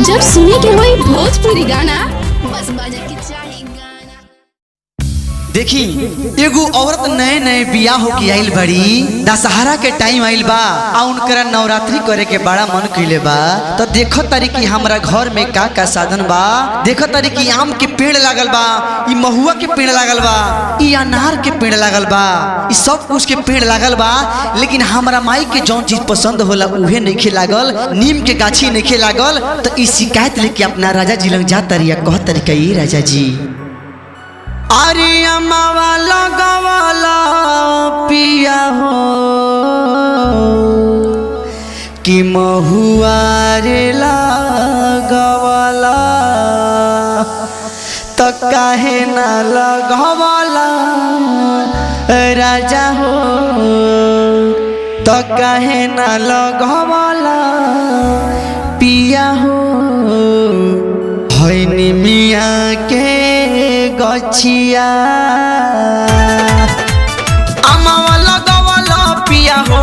जब सुने के होई भोजपुरी गाना बस बजे के चाही गाना। देखी एगो औरत नए नए बियाह होके आइल बड़ी, दशहरा के टाइम आइल बा आ उनकरा नवरात्रि करे के बड़ा मन कइले बा। तो देखो तारी कि हमरा घर में का का साधन बा। देखो तारी कि आम के पेड़ लागल बा, ई महुआ के पेड़ लागल बा, ई अनार के पेड़ लागल बा, ई सब कुछ के पेड़ लागल बा। लेकिन हमरा माई के जौन चीज पसंद होला उहे नइखे लागल, नीम के गाछी नइखे लागल। तो ई शिकायत लेके अपना राजा जी लग जा तारी, कह तारी कि ई राजा जी अरे अम्मावा लगवाला पिया हो कि महुआ रे लगवाला, तो काहे ना लगवाला राजा हो, तो काहे ना लगवाला पिया हो। होइनी मियाँ के गछिया अम्मावा लगवाला पिया हो,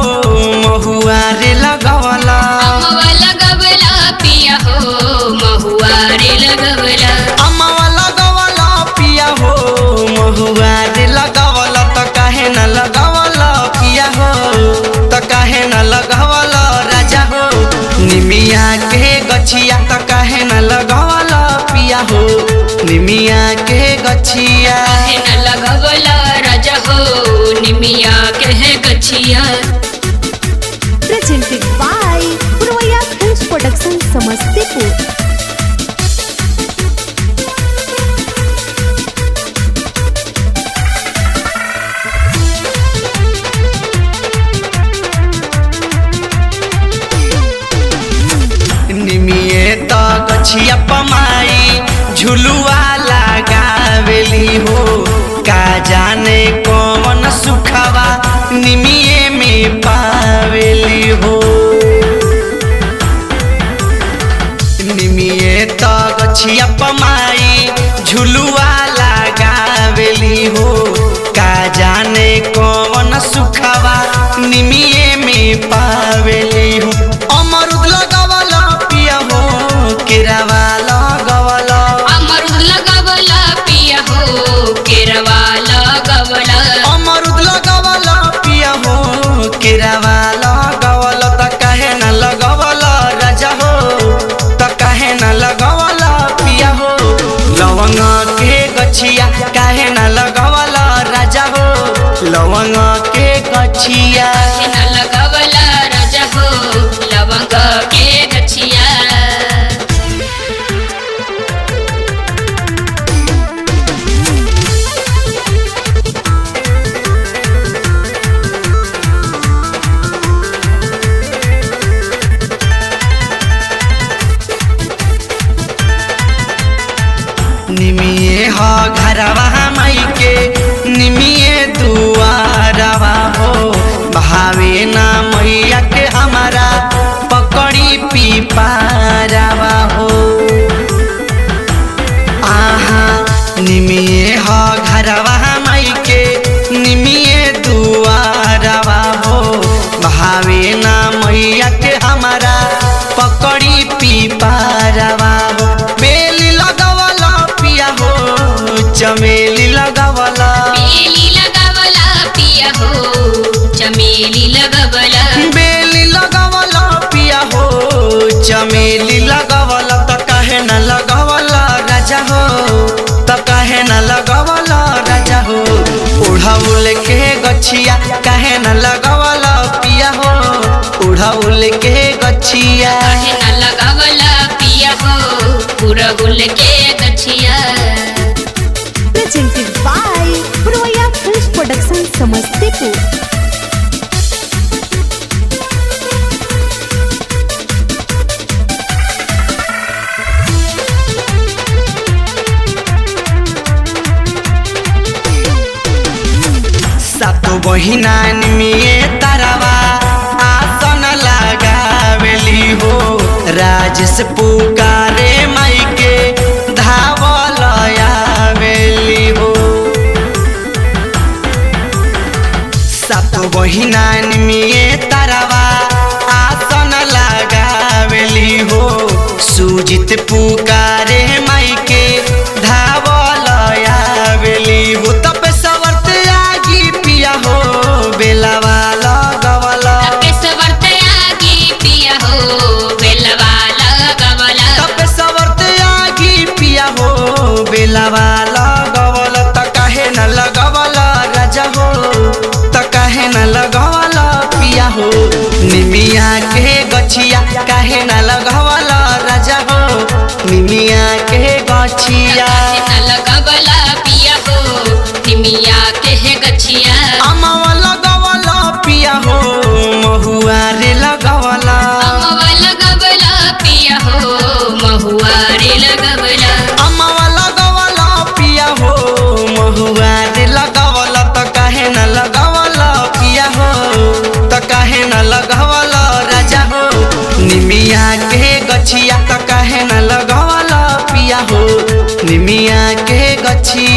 महुआ रे लगवाला, अम्मावा लगवाला पिया हो, महुआ रे लगवाला, अम्मावा लगवाला पिया हो, महुआ रे लगवाला। तो काहे न लगवाला पिया हो, तो काहे न लगवाला राजा हो। निमिया के गछिया तो काहे न लगवाला पिया हो, निमिया के गछिया काहे न लगवाला राजा हो, निमिया के गछिया। Presented by Purvaya Films Production, Samastipur. निमिये तो गछिया पमाई झुलुआ लगावेली हो, का जाने कौन सुखवा निमिये में पावेली हो। निमिये तो गछिया पमाई झुलुआ लगावेली हो, का जाने कौन सुखवा निमिये में पावेली हो। अमरुद लगवाला पिया हो, केरावा लगवाला, अमरुद लगवाला पिया हो, केरवा लगवाला, अमरुद लगवाला पिया हो, केरावा लगवाला। तो काहे न लगवाला राजा हो, तो काहे न लगवाला पिया हो। लवंग के गछिया काहे न लगवाला राजा हो, लवंग के गछिया काहे न लगवाला राजा हो, लवंग के गछिया। निमिये हो घरवा माई के, निमिये दुआरवा हो, भावे ना मैया के हमारा पकड़ी पीपारवा हो। आहा निमिये हो घरवा माई के, निमिये दुआरवा हो, भावे ना मैया के हमारा पकड़ी पीपारवा हो। बेली लगवाला पिया हो, चमेली लगवाला, बेली लगवाला पिया हो, चमेली लगवाला, बेली लगवाला पिया हो, चमेली लगवाला। तो काहे न लगवाला राजा हो, तो काहे न लगवाला राजा हो। उड़ाउल के गछिया काहे न लगवाला पिया हो, उड़ाउल के गछिया काहे न लगवाला पिया हो, पुरगुल के गछिया। Presented by Purvaya Films Production, Samastipur. सातो बहिना में तारावा आसन लगावेली हो, राजेश पुकारे माई के धावल आवेली हो। सातो बहिना में तारावा आसन लगावेली हो, सूजित पुकारे माई के धावल आवेली हो तब सवर्त आगी पिया हो बेलावा लगवल तब सवर्त आगी पिया हो बेलवा लगवल तब सवर्त आगी पिया हो बेलावा लगवल त काहे न लगवल राजा हो त काहे न लगवल पिया हो निमिया के गछिया काहे न लगवल राजा हो निमिया के गछिया न लगवल पिया हो निमिया के गछिया अमवा लगवल पिया हो महुआ रे लगवल अमवा लगवल पिया हो महुआ रे लगवल अमवा लगवल पिया हो महुआ रे लगवल त काहे न लगवल पिया हो त काहे न लगवल राजा हो निमिया के गछिया त काहे न लगवल पिया हो निमिया के गछिया